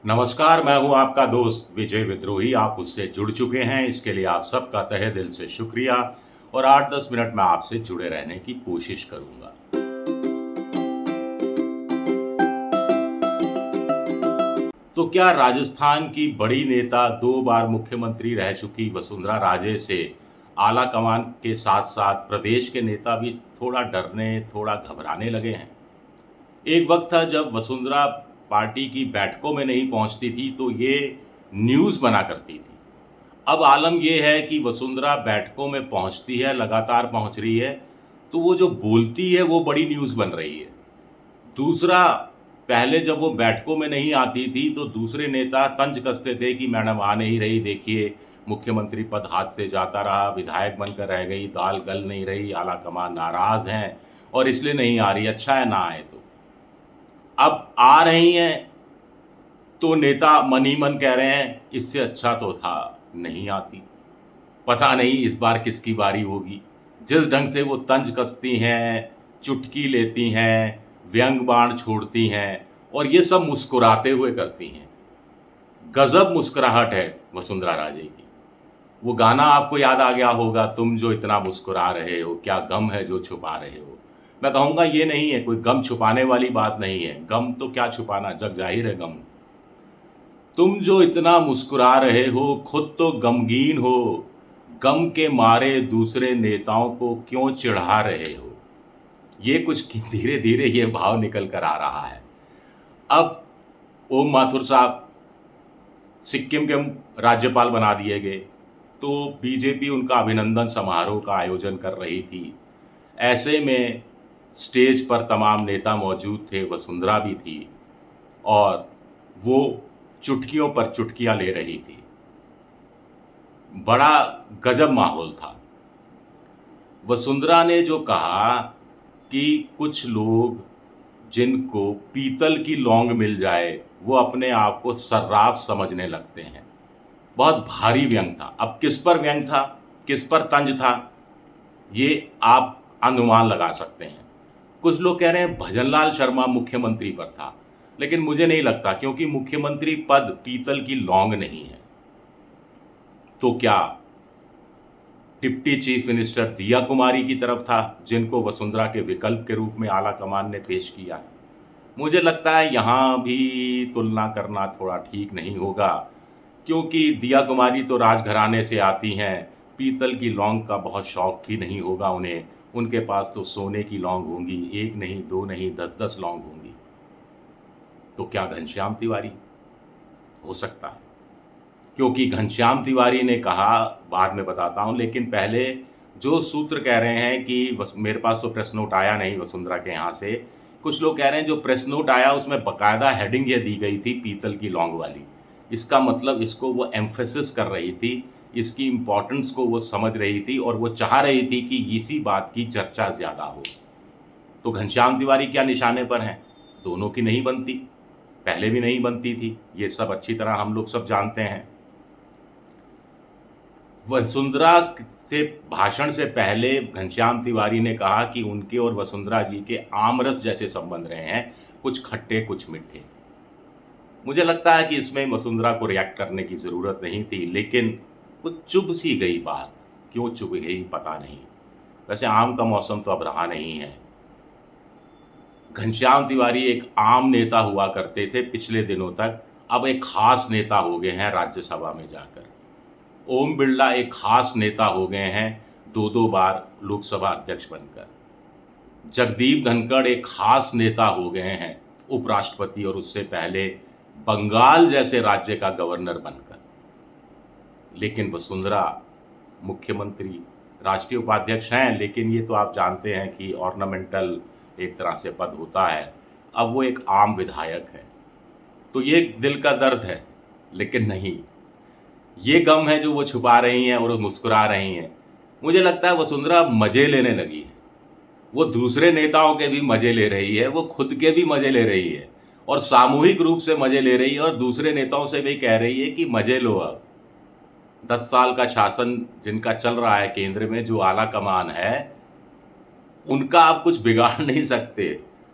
नमस्कार, मैं हूं आपका दोस्त विजय विद्रोही। आप उससे जुड़ चुके हैं, इसके लिए आप सबका तहे दिल से शुक्रिया। और 8-10 मिनट में आपसे जुड़े रहने की कोशिश करूंगा। तो क्या राजस्थान की बड़ी नेता, 2 बार मुख्यमंत्री रह चुकी वसुंधरा राजे से आला कमान के साथ साथ प्रदेश के नेता भी थोड़ा डरने, थोड़ा घबराने लगे हैं? एक वक्त था जब वसुंधरा पार्टी की बैठकों में नहीं पहुंचती थी तो ये न्यूज़ बना करती थी। अब आलम ये है कि वसुंधरा बैठकों में पहुंचती है, लगातार पहुंच रही है, तो वो जो बोलती है वो बड़ी न्यूज़ बन रही है। दूसरा, पहले जब वो बैठकों में नहीं आती थी तो दूसरे नेता तंज कसते थे कि मैडम आ नहीं रही, देखिए मुख्यमंत्री पद हाथ से जाता रहा, विधायक बनकर रह गई, दाल गल नहीं रही, आला कमान नाराज़ हैं और इसलिए नहीं आ रही, अच्छा है ना आए तो। अब आ रही हैं तो नेता मन ही मन कह रहे हैं इससे अच्छा तो था नहीं आती। पता नहीं इस बार किसकी बारी होगी। जिस ढंग से वो तंज कसती हैं, चुटकी लेती हैं, व्यंग बाण छोड़ती हैं और ये सब मुस्कुराते हुए करती हैं। गजब मुस्कुराहट है वसुंधरा राजे की। वो गाना आपको याद आ गया होगा, तुम जो इतना मुस्कुरा रहे हो, क्या गम है जो छुपा रहे हो। मैं कहूँगा ये नहीं है, कोई गम छुपाने वाली बात नहीं है। गम तो क्या छुपाना, जग जाहिर है गम। तुम जो इतना मुस्कुरा रहे हो, खुद तो गमगीन हो, गम के मारे दूसरे नेताओं को क्यों चिढ़ा रहे हो। ये कुछ धीरे धीरे ये भाव निकल कर आ रहा है। अब ओम माथुर साहब सिक्किम के राज्यपाल बना दिए गए, तो बीजेपी उनका अभिनंदन समारोह का आयोजन कर रही थी। ऐसे में स्टेज पर तमाम नेता मौजूद थे, वसुंधरा भी थी और वो चुटकियों पर चुटकियां ले रही थी। बड़ा गजब माहौल था। वसुंधरा ने जो कहा कि कुछ लोग जिनको पीतल की लौंग मिल जाए वो अपने आप को सर्राफ समझने लगते हैं, बहुत भारी व्यंग था। अब किस पर व्यंग था, किस पर तंज था, ये आप अनुमान लगा सकते हैं। कुछ लोग कह रहे हैं भजनलाल शर्मा मुख्यमंत्री पर था, लेकिन मुझे नहीं लगता, क्योंकि मुख्यमंत्री पद पीतल की लौंग नहीं है। तो क्या डिप्टी चीफ मिनिस्टर दिया कुमारी की तरफ था, जिनको वसुंधरा के विकल्प के रूप में आला कमान ने पेश किया है? मुझे लगता है यहाँ भी तुलना करना थोड़ा ठीक नहीं होगा, क्योंकि दिया कुमारी तो राजघराने से आती हैं, पीतल की लौंग का बहुत शौक भी नहीं होगा उन्हें। उनके पास तो सोने की लौंग होंगी, एक नहीं, दो नहीं, 10-10 लौंग होंगी। तो क्या घनश्याम तिवारी हो सकता है? क्योंकि घनश्याम तिवारी ने कहा, बाद में बताता हूँ, लेकिन पहले जो सूत्र कह रहे हैं कि मेरे पास तो प्रेस नोट आया नहीं वसुंधरा के यहाँ से। कुछ लोग कह रहे हैं जो प्रेस नोट आया उसमें बाकायदा हेडिंग ये दी गई थी पीतल की लौंग वाली। इसका मतलब इसको वो एम्फेसिस कर रही थी, इसकी इम्पोर्टेंस को वो समझ रही थी और वो चाह रही थी कि इसी बात की चर्चा ज़्यादा हो। तो घनश्याम तिवारी क्या निशाने पर हैं? दोनों की नहीं बनती, पहले भी नहीं बनती थी, ये सब अच्छी तरह हम लोग सब जानते हैं। वसुंधरा से भाषण से पहले घनश्याम तिवारी ने कहा कि उनके और वसुंधरा जी के आमरस जैसे संबंध रहे हैं, कुछ खट्टे कुछ मीठे। मुझे लगता है कि इसमें वसुंधरा को रिएक्ट करने की ज़रूरत नहीं थी, लेकिन कुछ चुभ सी गई बात। क्यों चुभ गई पता नहीं। वैसे आम का मौसम तो अब रहा नहीं है। घनश्याम तिवारी एक आम नेता हुआ करते थे पिछले दिनों तक, अब एक खास नेता हो गए हैं राज्यसभा में जाकर। ओम बिरला एक खास नेता हो गए हैं 2-2 बार लोकसभा अध्यक्ष बनकर। जगदीप धनखड़ एक खास नेता हो गए हैं उपराष्ट्रपति और उससे पहले बंगाल जैसे राज्य का गवर्नर बनकर। लेकिन वसुंधरा मुख्यमंत्री, राष्ट्रीय उपाध्यक्ष हैं, लेकिन ये तो आप जानते हैं कि ऑर्नामेंटल एक तरह से पद होता है। अब वो एक आम विधायक है, तो ये दिल का दर्द है। लेकिन नहीं, ये गम है जो वो छुपा रही हैं और मुस्कुरा रही हैं। मुझे लगता है वसुंधरा मज़े लेने लगी है। वो दूसरे नेताओं के भी मज़े ले रही है, वो खुद के भी मज़े ले रही है और सामूहिक रूप से मज़े ले रही है और दूसरे नेताओं से भी कह रही है कि मज़े लो अब। 10 साल का शासन जिनका चल रहा है केंद्र में, जो आला कमान है, उनका आप कुछ बिगाड़ नहीं सकते।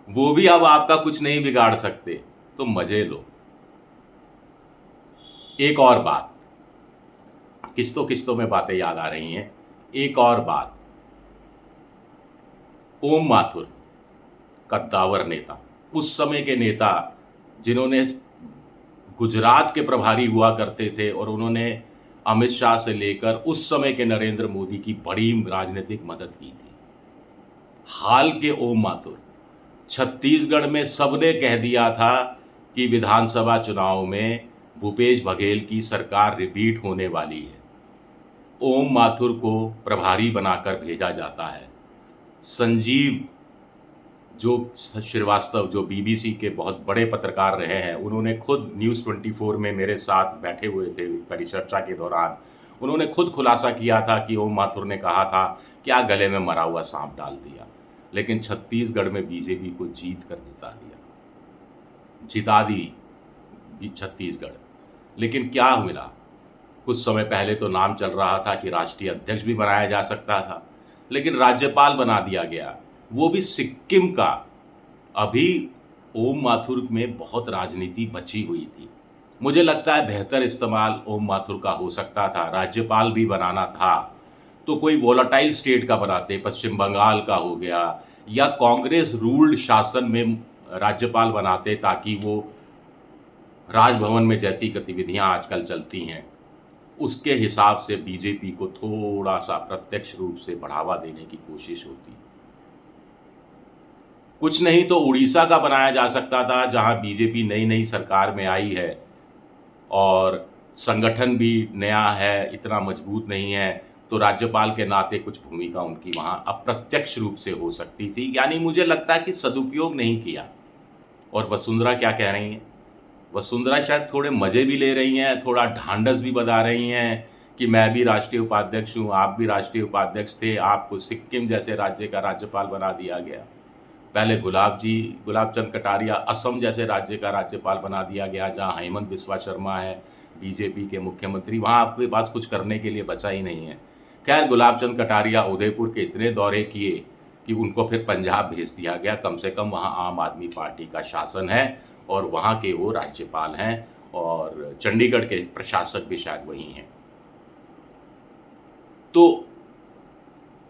वो भी अब आपका कुछ नहीं बिगाड़ सकते, तो मज़े लो। एक और बात, किस्तों किस्तों में बातें याद आ रही हैं। एक और बात, ओम माथुर, कद्दावर नेता, उस समय के नेता जिन्होंने गुजरात के प्रभारी हुआ करते थे और उन्होंने अमित शाह से लेकर उस समय के नरेंद्र मोदी की बड़ी राजनीतिक मदद की थी। हाल के ओम माथुर, छत्तीसगढ़ में सबने कह दिया था कि विधानसभा चुनाव में भूपेश बघेल की सरकार रिपीट होने वाली है। ओम माथुर को प्रभारी बनाकर भेजा जाता है। संजीव जो श्रीवास्तव, जो बीबीसी के बहुत बड़े पत्रकार रहे हैं, उन्होंने खुद न्यूज़ 24 में मेरे साथ बैठे हुए थे परिचर्चा के दौरान। उन्होंने खुद खुलासा किया था कि ओम माथुर ने कहा था क्या गले में मरा हुआ सांप डाल दिया, लेकिन छत्तीसगढ़ में बीजेपी को जीत कर जिता दी छत्तीसगढ़। लेकिन क्या मिला? कुछ समय पहले तो नाम चल रहा था कि राष्ट्रीय अध्यक्ष भी बनाया जा सकता था, लेकिन राज्यपाल बना दिया गया, वो भी सिक्किम का। अभी ओम माथुर में बहुत राजनीति बची हुई थी। मुझे लगता है बेहतर इस्तेमाल ओम माथुर का हो सकता था। राज्यपाल भी बनाना था तो कोई वोलाटाइल स्टेट का बनाते, पश्चिम बंगाल का हो गया, या कांग्रेस रूल्ड शासन में राज्यपाल बनाते, ताकि वो राजभवन में जैसी गतिविधियां आजकल चलती हैं उसके हिसाब से बीजेपी को थोड़ा सा प्रत्यक्ष रूप से बढ़ावा देने की कोशिश होती। कुछ नहीं तो उड़ीसा का बनाया जा सकता था, जहां बीजेपी नई नई सरकार में आई है और संगठन भी नया है, इतना मजबूत नहीं है, तो राज्यपाल के नाते कुछ भूमिका उनकी वहां अप्रत्यक्ष रूप से हो सकती थी। यानी मुझे लगता है कि सदुपयोग नहीं किया। और वसुंधरा क्या कह रही हैं? वसुंधरा शायद थोड़े मज़े भी ले रही हैं, थोड़ा ढांढस भी बता रही हैं कि मैं भी राष्ट्रीय उपाध्यक्ष हूँ, आप भी राष्ट्रीय उपाध्यक्ष थे, आपको सिक्किम जैसे राज्य का राज्यपाल बना दिया गया। पहले गुलाबचंद कटारिया असम जैसे राज्य का राज्यपाल बना दिया गया, जहाँ हेमंत बिस्वा शर्मा है बीजेपी के मुख्यमंत्री। वहाँ आपके पास कुछ करने के लिए बचा ही नहीं है। खैर, गुलाबचंद कटारिया उदयपुर के इतने दौरे किए कि उनको फिर पंजाब भेज दिया गया। कम से कम वहाँ आम आदमी पार्टी का शासन है और वहाँ के वो राज्यपाल हैं, और चंडीगढ़ के प्रशासक भी शायद वही हैं। तो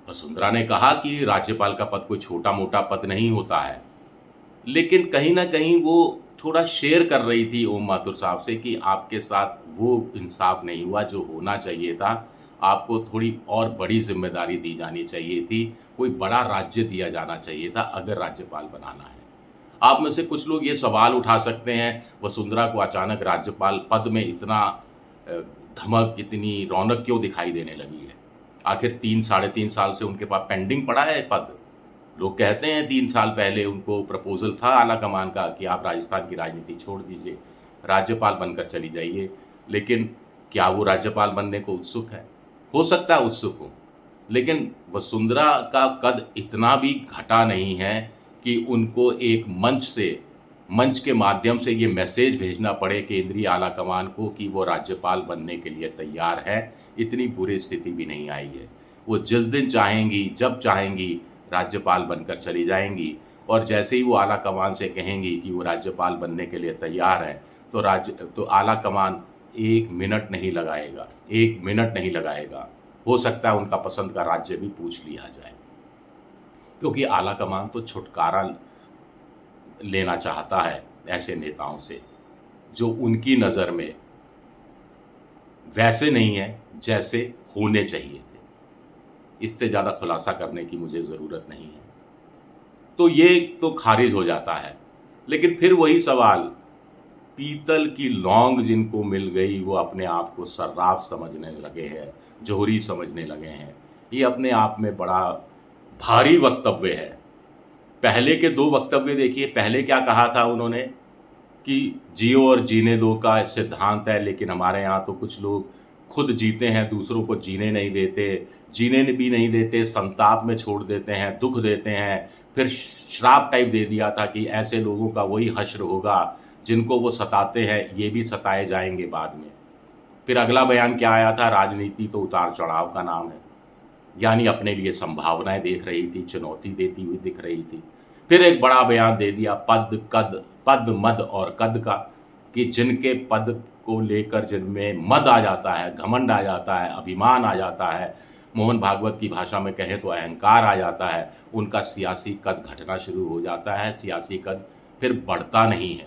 वसुंधरा ने कहा कि राज्यपाल का पद कोई छोटा मोटा पद नहीं होता है, लेकिन कहीं ना कहीं वो थोड़ा शेयर कर रही थी ओम माथुर साहब से कि आपके साथ वो इंसाफ नहीं हुआ जो होना चाहिए था, आपको थोड़ी और बड़ी जिम्मेदारी दी जानी चाहिए थी, कोई बड़ा राज्य दिया जाना चाहिए था अगर राज्यपाल बनाना है। आप में से कुछ लोग ये सवाल उठा सकते हैं, वसुंधरा को अचानक राज्यपाल पद में इतना धमक, इतनी रौनक क्यों दिखाई देने लगी है? आखिर 3-3.5 साल से उनके पास पेंडिंग पड़ा है पद। लोग कहते हैं 3 साल पहले उनको प्रपोजल था आला कमान का कि आप राजस्थान की राजनीति छोड़ दीजिए, राज्यपाल बनकर चली जाइए, लेकिन क्या वो राज्यपाल बनने को उत्सुक है? हो सकता है उत्सुक हो, लेकिन वसुंधरा का कद इतना भी घटा नहीं है कि उनको एक मंच के माध्यम से ये मैसेज भेजना पड़े केंद्रीय आला कमान को कि वो राज्यपाल बनने के लिए तैयार है। इतनी बुरी स्थिति भी नहीं आई है। वो जिस दिन चाहेंगी, जब चाहेंगी, राज्यपाल बनकर चली जाएंगी, और जैसे ही वो आला कमान से कहेंगी कि वो राज्यपाल बनने के लिए तैयार है, तो आला कमान 1 मिनट नहीं लगाएगा, 1 मिनट नहीं लगाएगा। हो सकता है उनका पसंद का राज्य भी पूछ लिया जाए, क्योंकि आला कमान तो छुटकारा लेना चाहता है ऐसे नेताओं से जो उनकी नज़र में वैसे नहीं है जैसे होने चाहिए थे। इससे ज़्यादा खुलासा करने की मुझे ज़रूरत नहीं है। तो ये तो खारिज हो जाता है, लेकिन फिर वही सवाल, पीतल की लौंग जिनको मिल गई वो अपने आप को सर्राफ समझने लगे हैं, जोहरी समझने लगे हैं। ये अपने आप में बड़ा भारी वक्तव्य है। पहले के 2 वक्तव्य देखिए। पहले क्या कहा था उन्होंने कि जियो और जीने दो का सिद्धांत है, लेकिन हमारे यहाँ तो कुछ लोग खुद जीते हैं, दूसरों को जीने नहीं देते, जीने भी नहीं देते, संताप में छोड़ देते हैं, दुख देते हैं। फिर श्राप टाइप दे दिया था कि ऐसे लोगों का वही हश्र होगा जिनको वो सताते हैं, ये भी सताए जाएंगे बाद में। फिर अगला बयान क्या आया था, राजनीति तो उतार चढ़ाव का नाम है, यानी अपने लिए संभावनाएं देख रही थी, चुनौती देती हुई दिख रही थी। फिर एक बड़ा बयान दे दिया पद मद और कद का, कि जिनके पद को लेकर जिनमें मद आ जाता है, घमंड आ जाता है, अभिमान आ जाता है, मोहन भागवत की भाषा में कहें तो अहंकार आ जाता है, उनका सियासी कद घटना शुरू हो जाता है, सियासी कद फिर बढ़ता नहीं है।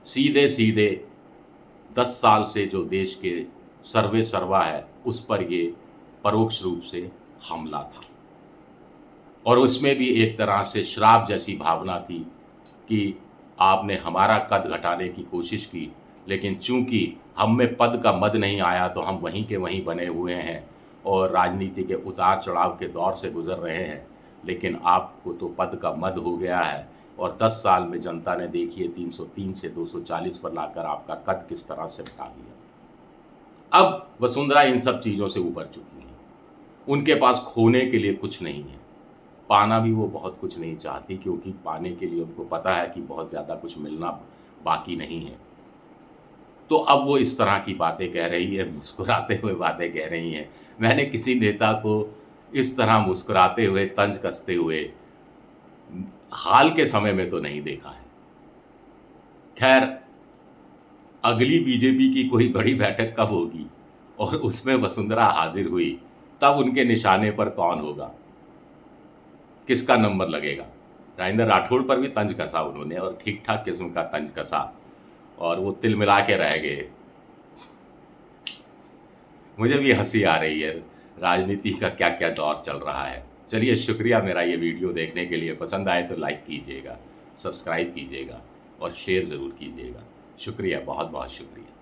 सीधे-सीधे 10 साल से जो देश के सर्वे सर्वा है, उस पर ये परोक्ष रूप से हमला था। और उसमें भी एक तरह से श्राप जैसी भावना थी कि आपने हमारा कद घटाने की कोशिश की, लेकिन चूँकि हम में पद का मद नहीं आया तो हम वहीं के वहीं बने हुए हैं और राजनीति के उतार-चढ़ाव के दौर से गुज़र रहे हैं। लेकिन आपको तो पद का मद हो गया है और 10 साल में जनता ने देखिए 303 से 240 पर लाकर आपका कद किस तरह से घटा दिया। अब वसुंधरा इन सब चीज़ों से उबर चुकी हैं। उनके पास खोने के लिए कुछ नहीं है। पाना भी वो बहुत कुछ नहीं चाहती, क्योंकि पाने के लिए उनको पता है कि बहुत ज़्यादा कुछ मिलना बाकी नहीं है। तो अब वो इस तरह की बातें कह रही है, मुस्कुराते हुए बातें कह रही हैं। मैंने किसी नेता को इस तरह मुस्कुराते हुए, तंज कसते हुए हाल के समय में तो नहीं देखा है। खैर, अगली बीजेपी की कोई बड़ी बैठक कब होगी और उसमें वसुंधरा हाज़िर हुई, तब उनके निशाने पर कौन होगा? किसका नंबर लगेगा? राजेंद्र राठौड़ पर भी तंज कसा उन्होंने और ठीक-ठाक किस्म का तंज कसा और वो तिलमिला के रह गए। मुझे भी हँसी आ रही है, राजनीति का क्या-क्या दौर चल रहा है। चलिए, शुक्रिया मेरा ये वीडियो देखने के लिए। पसंद आए तो लाइक कीजिएगा, सब्सक्राइब कीजिएगा और शेयर ज़रूर कीजिएगा। शुक्रिया, बहुत-बहुत शुक्रिया।